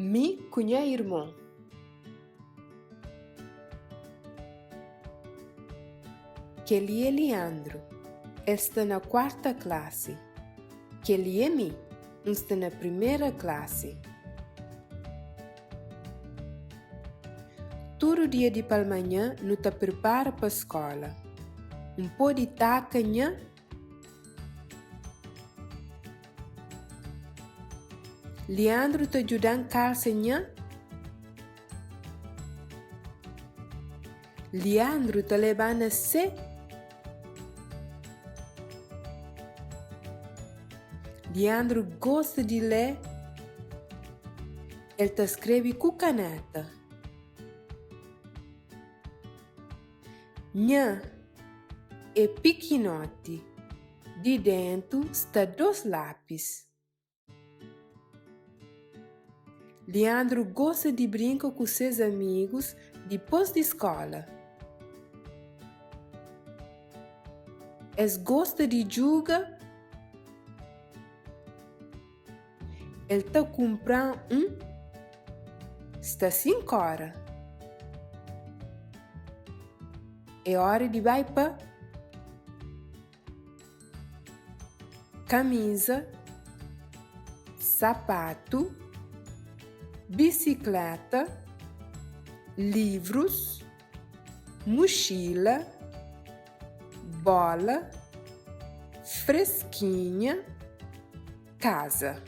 Mi cunhá irmão. Que ele é Leandro, está na quarta classe. Que ele é mi, está na primeira classe. Todo dia de pela manhã, não te prepara para a escola. Pó de taca, nha? Leandro te ajuda em calça, nha? Leandro te leva a se? Leandro gosta de ler. Ele te escreve com caneta. Nha é pequenote. De dentro está 2 lápis. Leandro gosta de brincar com seus amigos depois da escola. Ele gosta de jogar. Ele está comprando Está 5 horas. É hora de ir para camisa, sapato, bicicleta, livros, mochila, bola, fresquinha, casa.